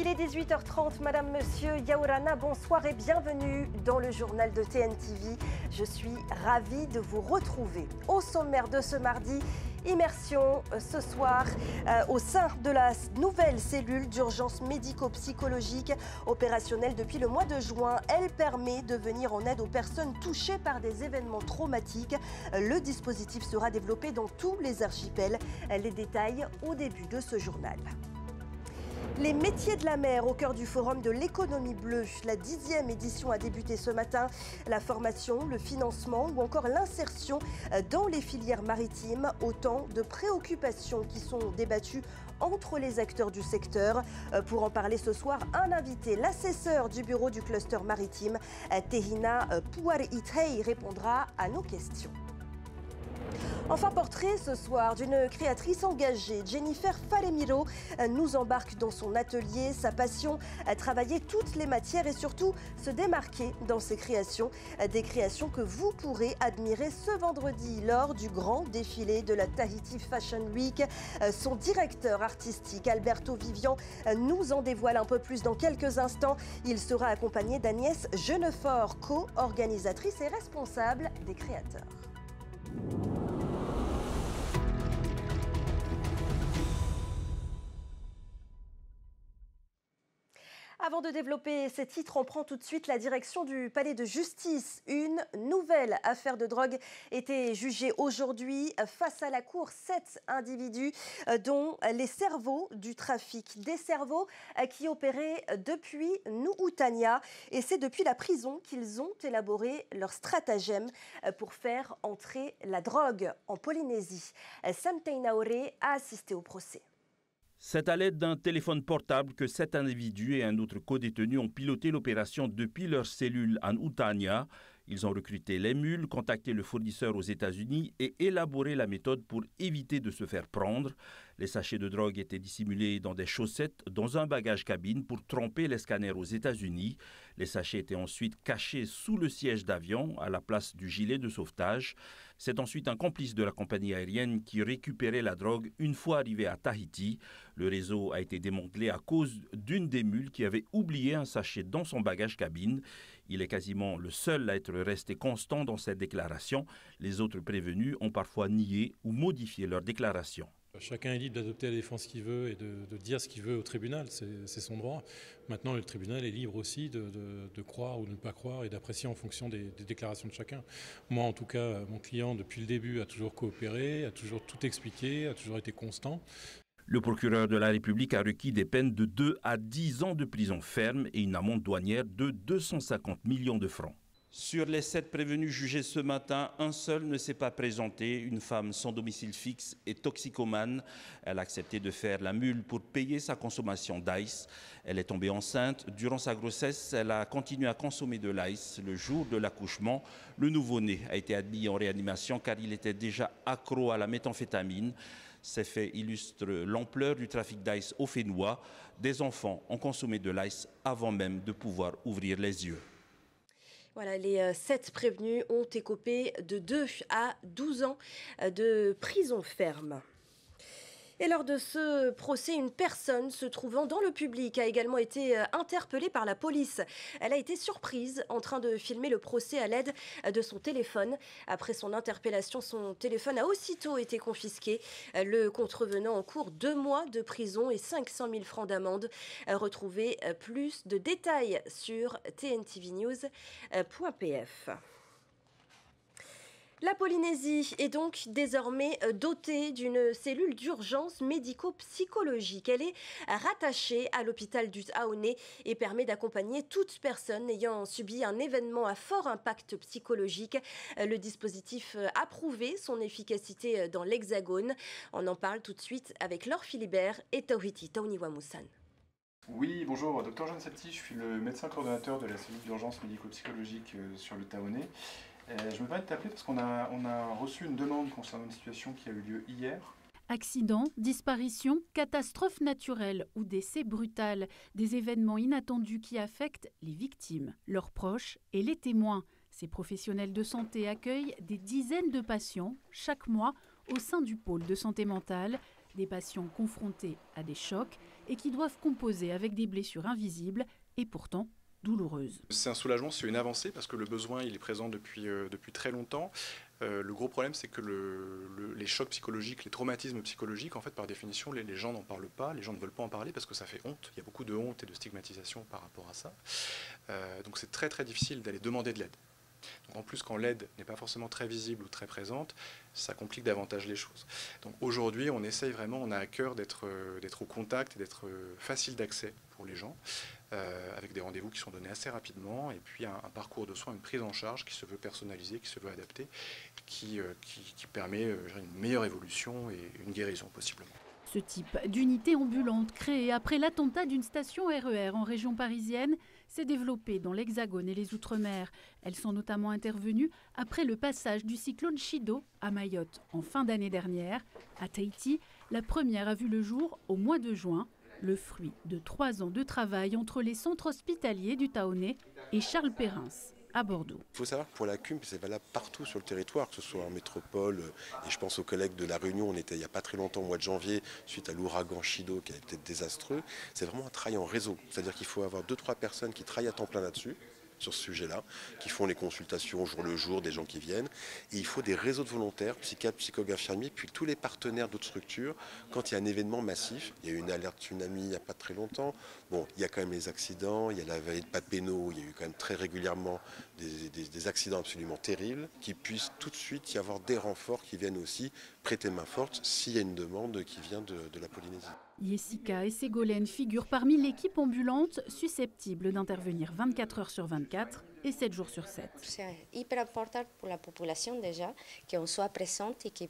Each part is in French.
Il est 18h30, Madame, Monsieur, Yaourana, bonsoir et bienvenue dans le journal de TNTV. Je suis ravie de vous retrouver. Au sommaire de ce mardi, immersion ce soir au sein de la nouvelle cellule d'urgence médico-psychologique opérationnelle depuis le mois de juin. Elle permet de venir en aide aux personnes touchées par des événements traumatiques. Le dispositif sera développé dans tous les archipels. Les détails au début de ce journal. Les métiers de la mer au cœur du forum de l'économie bleue. La 10e édition a débuté ce matin. La formation, le financement ou encore l'insertion dans les filières maritimes. Autant de préoccupations qui sont débattues entre les acteurs du secteur. Pour en parler ce soir, un invité, l'assesseur du bureau du cluster maritime, Tehina Pouar-Itei, répondra à nos questions. Enfin, portrait ce soir d'une créatrice engagée. Jennifer Faremiro nous embarque dans son atelier. Sa passion, travailler toutes les matières et surtout se démarquer dans ses créations. Des créations que vous pourrez admirer ce vendredi lors du grand défilé de la Tahiti Fashion Week. Son directeur artistique, Alberto Vivian, nous en dévoile un peu plus dans quelques instants. Il sera accompagné d'Agnès Genefort, co-organisatrice et responsable des créateurs. Avant de développer ces titres, on prend tout de suite la direction du palais de justice. Une nouvelle affaire de drogue était jugée aujourd'hui. Face à la cour, 7 individus dont les cerveaux du trafic. Des cerveaux qui opéraient depuis Nu'utania. Et c'est depuis la prison qu'ils ont élaboré leur stratagème pour faire entrer la drogue en Polynésie. Sam Teinaoré a assisté au procès. C'est à l'aide d'un téléphone portable que 7 individus et un autre co-détenu ont piloté l'opération depuis leur cellule en Utania. Ils ont recruté les mules, contacté le fournisseur aux États-Unis et élaboré la méthode pour éviter de se faire prendre. Les sachets de drogue étaient dissimulés dans des chaussettes dans un bagage cabine pour tromper les scanners aux États-Unis. Les sachets étaient ensuite cachés sous le siège d'avion à la place du gilet de sauvetage. C'est ensuite un complice de la compagnie aérienne qui récupérait la drogue une fois arrivé à Tahiti. Le réseau a été démantelé à cause d'une des mules qui avait oublié un sachet dans son bagage cabine. Il est quasiment le seul à être resté constant dans cette déclaration. Les autres prévenus ont parfois nié ou modifié leur déclaration. Chacun est libre d'adopter la défense qu'il veut et de dire ce qu'il veut au tribunal, c'est son droit. Maintenant, le tribunal est libre aussi de croire ou de ne pas croire et d'apprécier en fonction des déclarations de chacun. Moi, en tout cas, mon client, depuis le début, a toujours coopéré, a toujours tout expliqué, a toujours été constant. Le procureur de la République a requis des peines de 2 à 10 ans de prison ferme et une amende douanière de 250 millions de francs. Sur les 7 prévenus jugés ce matin, un seul ne s'est pas présenté, une femme sans domicile fixe et toxicomane. Elle a accepté de faire la mule pour payer sa consommation d'ice. Elle est tombée enceinte. Durant sa grossesse, elle a continué à consommer de l'ice. Le jour de l'accouchement, le nouveau-né a été admis en réanimation car il était déjà accro à la méthamphétamine. Ces faits illustrent l'ampleur du trafic d'ice au Fénois. Des enfants ont consommé de l'ice avant même de pouvoir ouvrir les yeux. Voilà, les 7 prévenus ont écopé de 2 à 12 ans de prison ferme. Et lors de ce procès, une personne se trouvant dans le public a également été interpellée par la police. Elle a été surprise en train de filmer le procès à l'aide de son téléphone. Après son interpellation, son téléphone a aussitôt été confisqué. Le contrevenant encourt 2 mois de prison et 500 000 francs d'amende. Retrouvez plus de détails sur tntvnews.pf. La Polynésie est donc désormais dotée d'une cellule d'urgence médico-psychologique. Elle est rattachée à l'hôpital du Taoné et permet d'accompagner toute personne ayant subi un événement à fort impact psychologique. Le dispositif a prouvé son efficacité dans l'Hexagone. On en parle tout de suite avec Laure Philibert et Tauhiti Tauniwamusan. Oui, bonjour, Dr Jean Septi, je suis le médecin coordonnateur de la cellule d'urgence médico-psychologique sur le Taoné. Je me permets de t'appeler parce qu'on a reçu une demande concernant une situation qui a eu lieu hier. Accidents, disparitions, catastrophes naturelles ou décès brutal, des événements inattendus qui affectent les victimes, leurs proches et les témoins. Ces professionnels de santé accueillent des dizaines de patients chaque mois au sein du pôle de santé mentale, des patients confrontés à des chocs et qui doivent composer avec des blessures invisibles et pourtant douloureuses. C'est un soulagement, c'est une avancée parce que le besoin il est présent depuis très longtemps. Le gros problème, c'est que les chocs psychologiques, les traumatismes psychologiques, en fait, par définition, les gens n'en parlent pas, les gens ne veulent pas en parler parce que ça fait honte. Il y a beaucoup de honte et de stigmatisation par rapport à ça. Donc c'est très très difficile d'aller demander de l'aide. Donc en plus, quand l'aide n'est pas forcément très visible ou très présente, ça complique davantage les choses. Donc aujourd'hui, on essaye vraiment, on a à cœur d'être au contact et d'être facile d'accès pour les gens, avec des rendez-vous qui sont donnés assez rapidement, et puis un parcours de soins, une prise en charge qui se veut personnalisée, qui se veut adaptée, qui permet une meilleure évolution et une guérison possiblement. Ce type d'unité ambulante créée après l'attentat d'une station RER en région parisienne s'est développée dans l'Hexagone et les Outre-mer. Elles sont notamment intervenues après le passage du cyclone Chido à Mayotte en fin d'année dernière. À Tahiti, la première a vu le jour au mois de juin, le fruit de 3 ans de travail entre les centres hospitaliers du Taonnet et Charles Perrins à Bordeaux. Il faut savoir que pour la CUM, c'est valable partout sur le territoire, que ce soit en métropole, et je pense aux collègues de La Réunion, on était il n'y a pas très longtemps, au mois de janvier, suite à l'ouragan Chido qui a été désastreux. C'est vraiment un travail en réseau, c'est-à-dire qu'il faut avoir 2-3 personnes qui travaillent à temps plein là-dessus, sur ce sujet-là, qui font les consultations au jour le jour, des gens qui viennent. Et il faut des réseaux de volontaires, psychiatres, psychologues, infirmiers, puis tous les partenaires d'autres structures. Quand il y a un événement massif, il y a eu une alerte tsunami il n'y a pas très longtemps. Bon, il y a quand même les accidents, il y a la vallée de Papineau, il y a eu quand même très régulièrement des accidents absolument terribles, qu'il puisse tout de suite y avoir des renforts qui viennent aussi prêter main forte s'il y a une demande qui vient de la Polynésie. Jessica et Ségolène figurent parmi l'équipe ambulante susceptible d'intervenir 24 heures sur 24 et 7 jours sur 7. C'est hyper important pour la population déjà, qu'on soit présente et que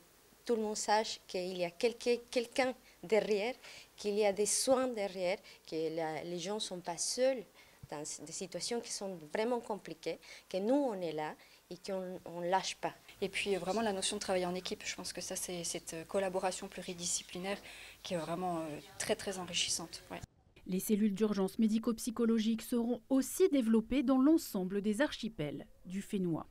tout le monde sache qu'il y a quelqu'un derrière, qu'il y a des soins derrière, que les gens ne sont pas seuls dans des situations qui sont vraiment compliquées, que nous on est là et qu'on ne lâche pas. Et puis vraiment la notion de travailler en équipe, je pense que ça c'est cette collaboration pluridisciplinaire qui est vraiment très très enrichissante. Ouais. Les cellules d'urgence médico-psychologique seront aussi développées dans l'ensemble des archipels du Fénois.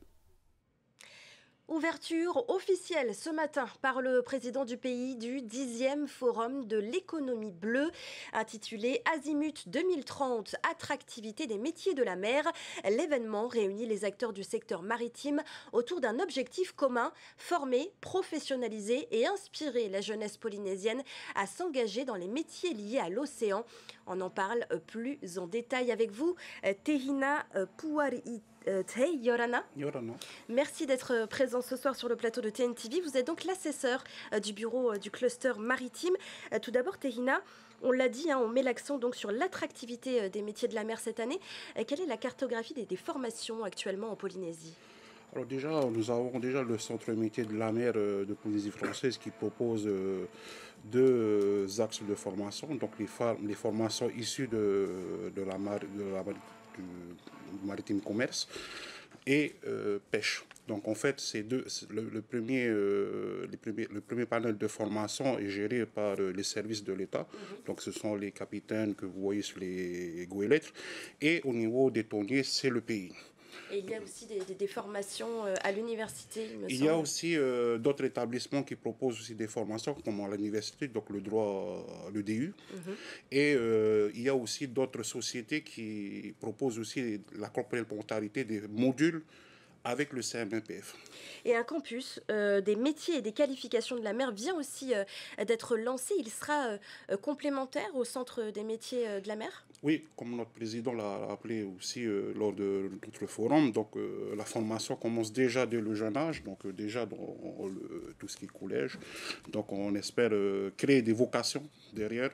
Ouverture officielle ce matin par le président du pays du 10e Forum de l'économie bleue, intitulé Azimut 2030, attractivité des métiers de la mer. L'événement réunit les acteurs du secteur maritime autour d'un objectif commun, former, professionnaliser et inspirer la jeunesse polynésienne à s'engager dans les métiers liés à l'océan. On en parle plus en détail avec vous, Tehina Puari'i. Yorana. Merci d'être présent ce soir sur le plateau de TNTV. Vous êtes donc l'assesseur du bureau du cluster maritime. Tout d'abord, Tehina, on l'a dit, on met l'accent donc sur l'attractivité des métiers de la mer cette année. Quelle est la cartographie des formations actuellement en Polynésie ? Alors déjà, nous avons déjà le centre métier de la mer de Polynésie française qui propose 2 axes de formation. Donc les formations issues de la du maritime commerce et pêche. Donc en fait, le premier panel de formation est géré par les services de l'État. Donc ce sont les capitaines que vous voyez sur les goélettes. Et au niveau des tonniers, c'est le pays. Et il y a aussi des formations à l'université, il y a aussi d'autres établissements qui proposent aussi des formations, comme à l'université, donc le droit, le DU. Et il y a aussi d'autres sociétés qui proposent aussi la complémentarité des modules avec le CMPF. Et un campus des métiers et des qualifications de la mer vient aussi d'être lancé. Il sera complémentaire au centre des métiers de la mer ? Oui, comme notre président l'a rappelé aussi lors de notre forum, donc la formation commence déjà dès le jeune âge, donc déjà dans tout ce qui est collège. Donc on espère créer des vocations derrière.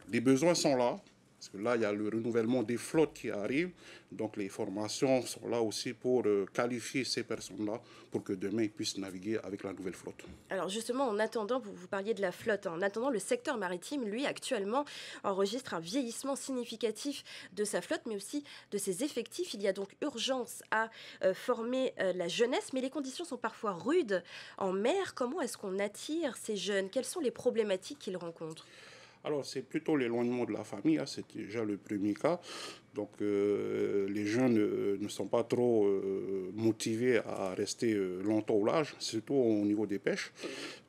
Les besoins sont là. Parce que là, il y a le renouvellement des flottes qui arrive. Donc, les formations sont là aussi pour qualifier ces personnes-là pour que demain, ils puissent naviguer avec la nouvelle flotte. Alors, justement, en attendant, vous parliez de la flotte. En attendant, le secteur maritime, lui, actuellement, enregistre un vieillissement significatif de sa flotte, mais aussi de ses effectifs. Il y a donc urgence à former la jeunesse, mais les conditions sont parfois rudes en mer. Comment est-ce qu'on attire ces jeunes ? Quelles sont les problématiques qu'ils rencontrent ? Alors, c'est plutôt l'éloignement de la famille, hein, c'est déjà le premier cas. Donc, les jeunes ne sont pas trop motivés à rester longtemps au large, surtout au niveau de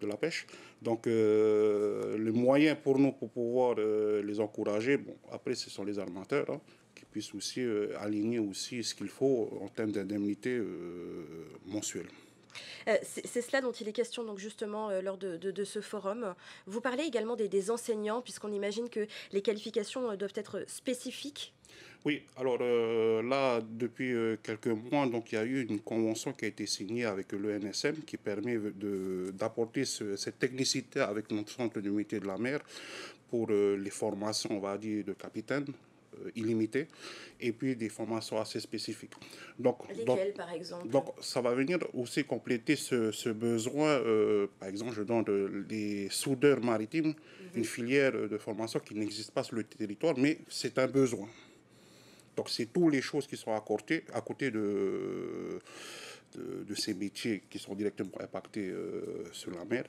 la pêche. Donc, le moyen pour nous, pour pouvoir les encourager, bon, après, ce sont les armateurs, hein, qui puissent aussi aligner aussi ce qu'il faut en termes d'indemnité mensuelle. C'est cela dont il est question donc justement lors de ce forum. Vous parlez également des enseignants, puisqu'on imagine que les qualifications doivent être spécifiques. Oui, alors là, depuis quelques mois, donc, il y a eu une convention qui a été signée avec l'ENSM qui permet d'apporter cette technicité avec notre centre de métier de la mer pour les formations, on va dire, de capitaine. Illimité, et puis des formations assez spécifiques. Lesquelles, par exemple? Donc, ça va venir aussi compléter ce besoin. Par exemple, je donne les soudeurs maritimes, une filière de formation qui n'existe pas sur le territoire, mais c'est un besoin. Donc, c'est toutes les choses qui sont à côté de ces métiers qui sont directement impactés sur la mer.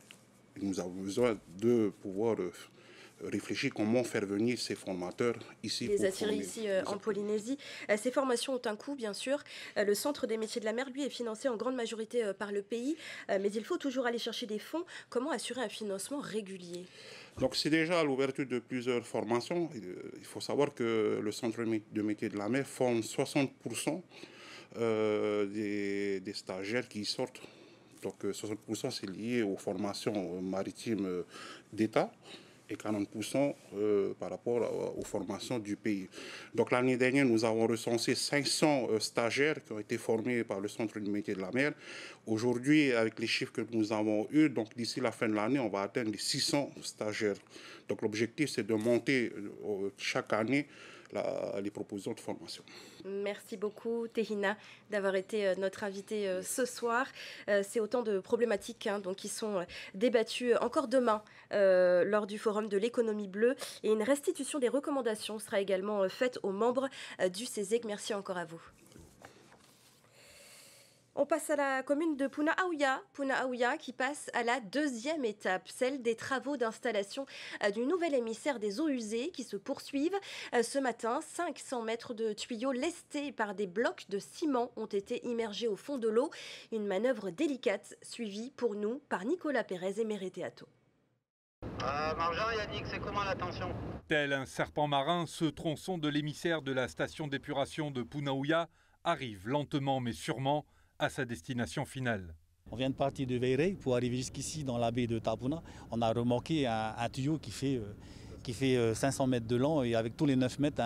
Et nous avons besoin de pouvoir réfléchir comment faire venir ces formateurs ici. Les attirer ici en Polynésie. Ces formations ont un coût, bien sûr. Le Centre des métiers de la mer, lui, est financé en grande majorité par le pays, mais il faut toujours aller chercher des fonds. Comment assurer un financement régulier? Donc, c'est déjà l'ouverture de plusieurs formations. Il faut savoir que le Centre de métiers de la mer forme 60% des stagiaires qui sortent. Donc, 60% c'est lié aux formations maritimes d'État. Et 40% par rapport aux formations du pays. Donc l'année dernière, nous avons recensé 500 stagiaires qui ont été formés par le Centre du métier de la mer. Aujourd'hui, avec les chiffres que nous avons eus, donc d'ici la fin de l'année, on va atteindre les 600 stagiaires. Donc l'objectif, c'est de monter chaque année les propositions de formation. Merci beaucoup, Tehina, d'avoir été notre invitée ce soir. C'est autant de problématiques donc, qui sont débattues encore demain lors du Forum de l'économie bleue. Et une restitution des recommandations sera également faite aux membres du CESEC. Merci encore à vous. On passe à la commune de Puna Aouya qui passe à la deuxième étape, celle des travaux d'installation du nouvel émissaire des eaux usées qui se poursuivent. Ce matin, 500 mètres de tuyaux lestés par des blocs de ciment ont été immergés au fond de l'eau. Une manœuvre délicate suivie pour nous par Nicolas Pérez et Mérété Atto. Marjan, Yannick, c'est comment la tension? Tel un serpent marin, ce tronçon de l'émissaire de la station d'épuration de Puna Aouya arrive lentement mais sûrement à sa destination finale. On vient de partir de Veirei pour arriver jusqu'ici dans la baie de Tapuna. On a remorqué un tuyau qui fait 500 mètres de long et avec tous les 9 mètres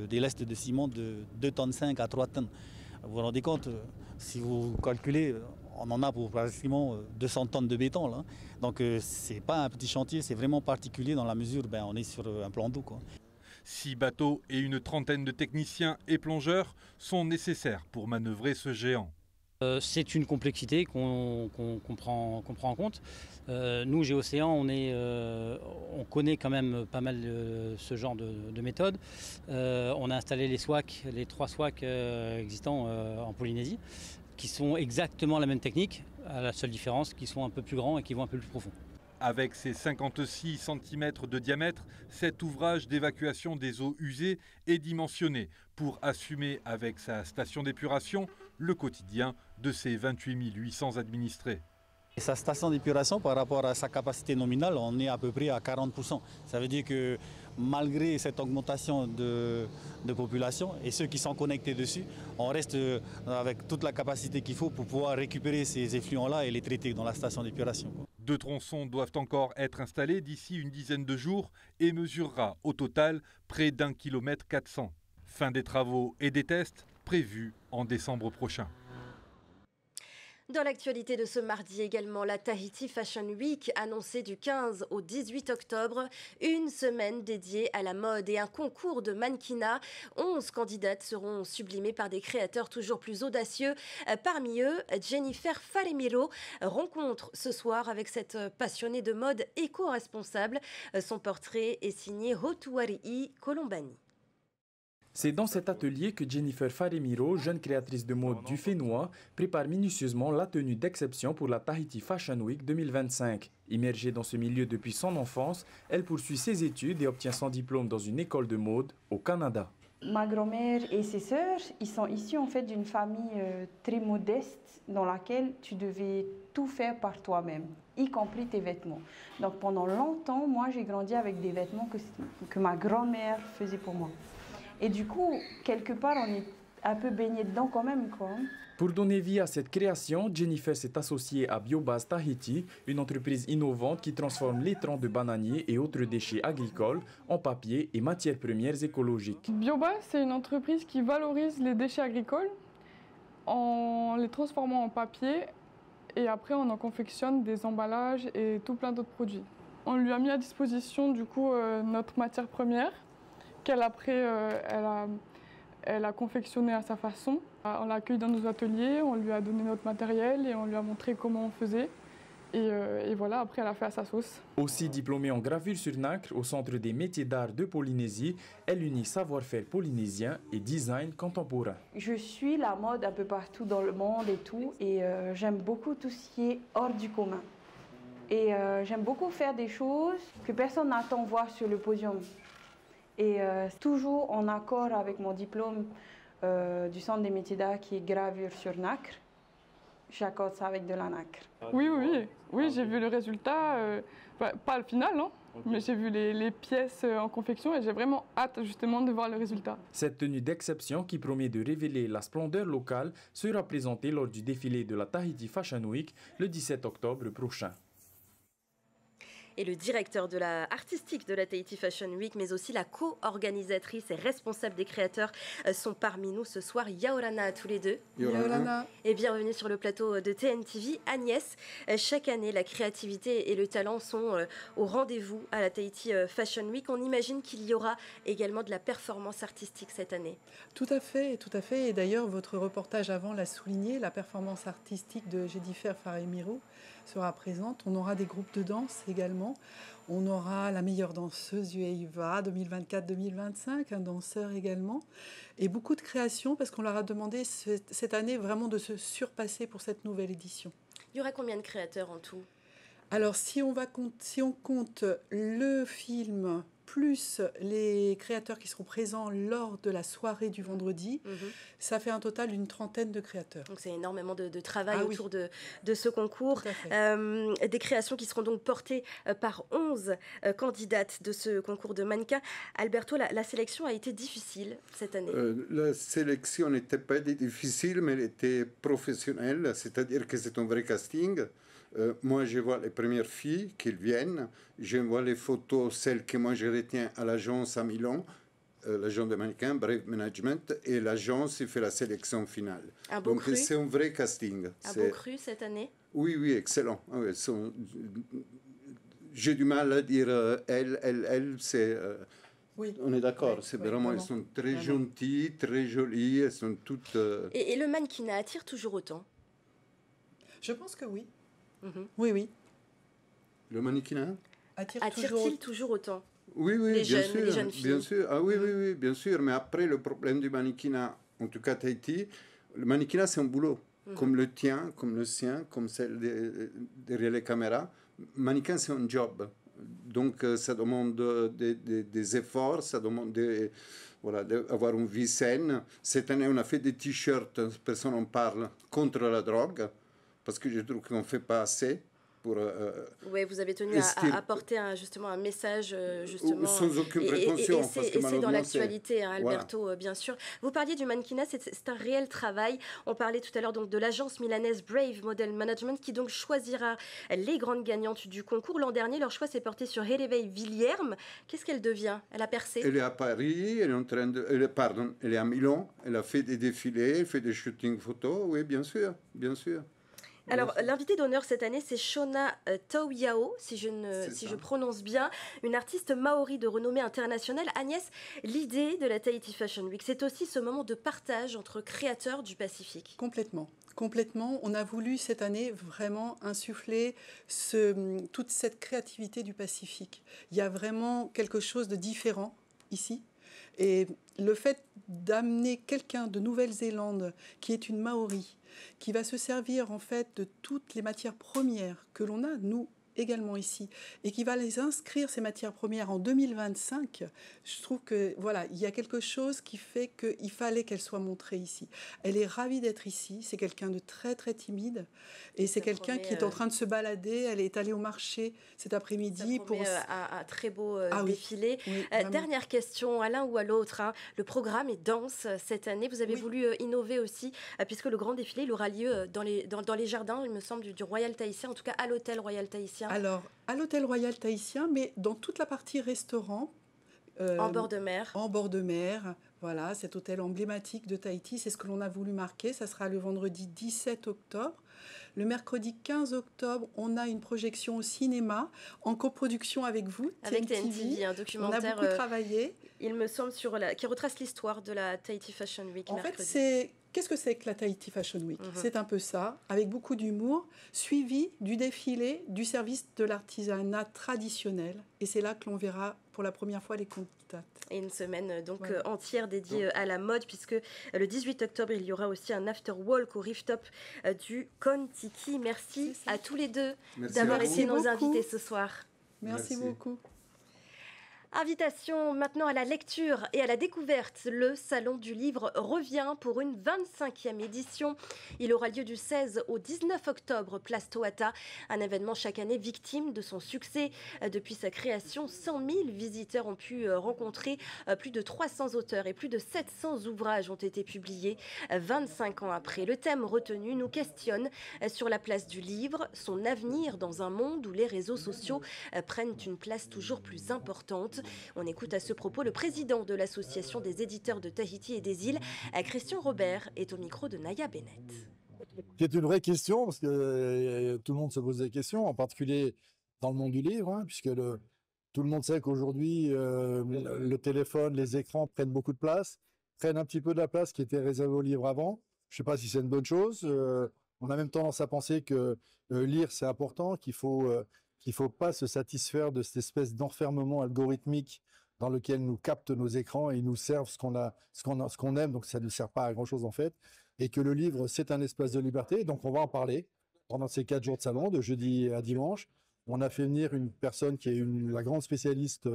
des lestes de ciment de 2,5 tonnes à 3 tonnes. Vous vous rendez compte, si vous calculez, on en a pour pratiquement 200 tonnes de béton là. Donc c'est pas un petit chantier, c'est vraiment particulier dans la mesure où on est sur un plan d'eau, quoi. 6 bateaux et une trentaine de techniciens et plongeurs sont nécessaires pour manœuvrer ce géant. C'est une complexité qu'on prend en compte. Nous, Géocéan, on connaît quand même pas mal ce genre de méthode. On a installé les 3 SWAC existants en Polynésie, qui sont exactement la même technique, à la seule différence qu'ils sont un peu plus grands et qui vont un peu plus profond. Avec ses 56 cm de diamètre, cet ouvrage d'évacuation des eaux usées est dimensionné pour assumer avec sa station d'épuration le quotidien de ses 28 800 administrés. Et sa station d'épuration, par rapport à sa capacité nominale, on est à peu près à 40%. Ça veut dire que malgré cette augmentation de population et ceux qui sont connectés dessus, on reste avec toute la capacité qu'il faut pour pouvoir récupérer ces effluents-là et les traiter dans la station d'épuration. 2 tronçons doivent encore être installés d'ici une dizaine de jours et mesurera au total près d'1,4 km. Fin des travaux et des tests prévus en décembre prochain. Dans l'actualité de ce mardi également, la Tahiti Fashion Week annoncée du 15 au 18 octobre, une semaine dédiée à la mode et un concours de mannequinat. 11 candidates seront sublimées par des créateurs toujours plus audacieux. Parmi eux, Jennifer Falemiro rencontre ce soir avec cette passionnée de mode éco-responsable. Son portrait est signé Hotuarii Colombani. C'est dans cet atelier que Jennifer Faremiro, jeune créatrice de mode du Fénois, prépare minutieusement la tenue d'exception pour la Tahiti Fashion Week 2025. Immergée dans ce milieu depuis son enfance, elle poursuit ses études et obtient son diplôme dans une école de mode au Canada. Ma grand-mère et ses sœurs, ils sont issus en fait d'une famille très modeste dans laquelle tu devais tout faire par toi-même, y compris tes vêtements. Donc pendant longtemps, moi j'ai grandi avec des vêtements que ma grand-mère faisait pour moi. Et du coup, quelque part, on est un peu baigné dedans quand même, quoi. Pour donner vie à cette création, Jennifer s'est associée à Biobase Tahiti, une entreprise innovante qui transforme les troncs de bananiers et autres déchets agricoles en papier et matières premières écologiques. Biobase, c'est une entreprise qui valorise les déchets agricoles en les transformant en papier et après on en confectionne des emballages et tout plein d'autres produits. On lui a mis à disposition du coup notre matière première qu'elle après elle a confectionné à sa façon. On l'a accueilli dans nos ateliers, on lui a donné notre matériel et on lui a montré comment on faisait. Et voilà, après elle a fait à sa sauce. Aussi diplômée en gravure sur nacre au Centre des métiers d'art de Polynésie, elle unit savoir-faire polynésien et design contemporain. Je suis la mode un peu partout dans le monde et tout, et j'aime beaucoup tout ce qui est hors du commun. Et j'aime beaucoup faire des choses que personne n'attend voir sur le podium. Et toujours en accord avec mon diplôme du Centre des métiers d'art qui est gravure sur nacre, j'accorde ça avec de la nacre. Oui, j'ai vu le résultat, pas le final, hein, mais j'ai vu les pièces en confection et j'ai vraiment hâte justement de voir le résultat. Cette tenue d'exception qui promet de révéler la splendeur locale sera présentée lors du défilé de la Tahiti Fashion Week le 17 octobre prochain. Et le directeur de la artistique de la Tahiti Fashion Week, mais aussi la co-organisatrice et responsable des créateurs sont parmi nous ce soir. Yaorana à tous les deux. Yaorana. Et bienvenue sur le plateau de TNTV. Agnès, chaque année, la créativité et le talent sont au rendez-vous à la Tahiti Fashion Week. On imagine qu'il y aura également de la performance artistique cette année. Tout à fait. Et d'ailleurs, votre reportage avant l'a souligné, la performance artistique de Jennifer Faremiro sera présente. On aura des groupes de danse également. On aura la meilleure danseuse UEIVA 2024-2025, un danseur également. Et beaucoup de créations parce qu'on leur a demandé cette année vraiment de se surpasser pour cette nouvelle édition. Il y aura combien de créateurs en tout ? Alors si on compte le film plus les créateurs qui seront présents lors de la soirée du vendredi, ça fait un total d'une 30aine de créateurs. Donc c'est énormément de travail autour de ce concours. Des créations qui seront donc portées par 11 candidates de ce concours de mannequins. Alberto, la sélection a été difficile cette année. La sélection n'était pas difficile, mais elle était professionnelle, c'est-à-dire que c'est un vrai casting. Moi, je vois les premières filles qui viennent, je vois les photos, celles que moi je retiens à l'agence à Milan, l'agence de mannequins, Brave Management, et l'agence fait la sélection finale. Donc c'est un vrai casting. Un beau cru cette année ? Oui, excellent. J'ai du mal à dire elle, c'est... Oui. On est d'accord, c'est vraiment, elles sont très gentilles, très jolies, elles sont toutes... Et le mannequinat attire toujours autant ? Je pense que oui. Oui. Le mannequinat attire-t-il toujours autant ? Oui, les jeunes filles. Bien sûr. Ah oui, bien sûr. Mais après, le problème du mannequinat, en tout cas Tahiti, le mannequinat, c'est un boulot. Comme le tien, comme le sien, comme celle derrière les caméras. Mannequin, c'est un job. Donc, ça demande des efforts, ça demande d'avoir une vie saine. Cette année, on a fait des t-shirts, personne n'en parle, contre la drogue. Parce que je trouve qu'on ne fait pas assez pour... oui, vous avez tenu à apporter justement un message justement... Sans aucune prétention. Et c'est dans l'actualité, Alberto, bien sûr. Vous parliez du mannequinat, c'est un réel travail. On parlait tout à l'heure donc de l'agence milanaise Brave Model Management qui donc choisira les grandes gagnantes du concours. L'an dernier, leur choix s'est porté sur Hervé Villerme. Qu'est-ce qu'elle devient ? Elle a percé ? Elle est à Paris, elle est à Milan, elle a fait des défilés, elle fait des shootings photos, oui, bien sûr. Alors, l'invitée d'honneur cette année, c'est Shona Tauiao, si je prononce bien, une artiste maori de renommée internationale. Agnès, l'idée de la Tahiti Fashion Week, c'est aussi ce moment de partage entre créateurs du Pacifique. Complètement. On a voulu cette année vraiment insuffler toute cette créativité du Pacifique. Il y a vraiment quelque chose de différent ici. Et le fait d'amener quelqu'un de Nouvelle-Zélande qui est une Maori, qui va se servir en fait de toutes les matières premières que l'on a, nous, également ici, et qui va les inscrire, ces matières premières, en 2025, je trouve que voilà, il y a quelque chose qui fait qu'il fallait qu'elle soit montrée ici. Elle est ravie d'être ici, c'est quelqu'un de très très timide, et c'est quelqu'un qui est en train de se balader. Elle est allée au marché cet après-midi pour un très beau oui. défilé. Oui, dernière question, à l'un ou à l'autre, hein. Le programme est dense cette année. Vous avez voulu innover aussi, puisque le grand défilé il aura lieu dans les jardins, il me semble, du Royal Tahitien, en tout cas à l'hôtel Royal Tahitien. Alors, à l'hôtel Royal Tahitien, mais dans toute la partie restaurant. En bord de mer. En bord de mer, voilà, cet hôtel emblématique de Tahiti, c'est ce que l'on a voulu marquer. Ça sera le vendredi 17 octobre. Le mercredi 15 octobre, on a une projection au cinéma en coproduction avec vous, avec TNTV, un documentaire. On a beaucoup travaillé. Il me semble qui retrace l'histoire de la Tahiti Fashion Week. En fait, qu'est-ce que c'est que la Tahiti Fashion Week? C'est un peu ça, avec beaucoup d'humour, suivi du défilé du service de l'artisanat traditionnel. Et c'est là que l'on verra pour la première fois les candidates. Et une semaine donc entière dédiée à la mode, puisque le 18 octobre, il y aura aussi un after walk au rooftop du Kon-Tiki. Merci à tous les deux d'avoir été nos invités ce soir. Merci beaucoup. Invitation maintenant à la lecture et à la découverte. Le Salon du Livre revient pour une 25e édition. Il aura lieu du 16 au 19 octobre, place Tohata. Un événement chaque année victime de son succès. Depuis sa création, 100 000 visiteurs ont pu rencontrer plus de 300 auteurs et plus de 700 ouvrages ont été publiés. 25 ans après, le thème retenu nous questionne sur la place du livre, son avenir dans un monde où les réseaux sociaux prennent une place toujours plus importante. On écoute à ce propos le président de l'association des éditeurs de Tahiti et des îles, Christian Robert, est au micro de Naya Bennett. C'est une vraie question, parce que tout le monde se pose des questions, en particulier dans le monde du livre, hein, puisque tout le monde sait qu'aujourd'hui, le téléphone, les écrans prennent beaucoup de place, prennent un petit peu de la place qui était réservée au livre avant. Je ne sais pas si c'est une bonne chose. On a même tendance à penser que lire, c'est important, qu'il faut pas se satisfaire de cette espèce d'enfermement algorithmique dans lequel nous captent nos écrans et nous servent ce qu'on aime, donc ça ne sert pas à grand chose en fait, et que le livre c'est un espace de liberté, donc on va en parler pendant ces 4 jours de salon, de jeudi à dimanche. On a fait venir une personne qui est la grande spécialiste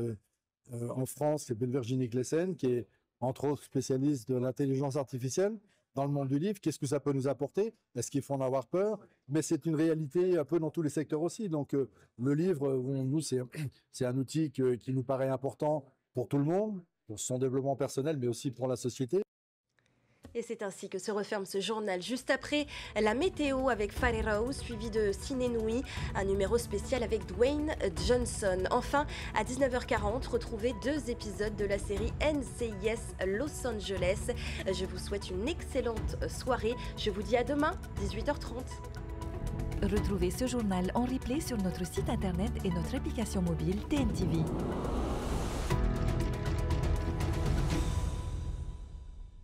en France, c'est Virginie Klessen, qui est entre autres spécialiste de l'intelligence artificielle dans le monde du livre. Qu'est-ce que ça peut nous apporter? Est-ce qu'il faut en avoir peur? Mais c'est une réalité un peu dans tous les secteurs aussi. Donc le livre, nous, c'est un outil qui nous paraît important pour tout le monde, pour son développement personnel, mais aussi pour la société. Et c'est ainsi que se referme ce journal. Juste après, la météo avec Farerao, suivi de Ciné Nui, un numéro spécial avec Dwayne Johnson. Enfin, à 19h40, retrouvez 2 épisodes de la série NCIS Los Angeles. Je vous souhaite une excellente soirée. Je vous dis à demain, 18h30. Retrouvez ce journal en replay sur notre site internet et notre application mobile TNTV.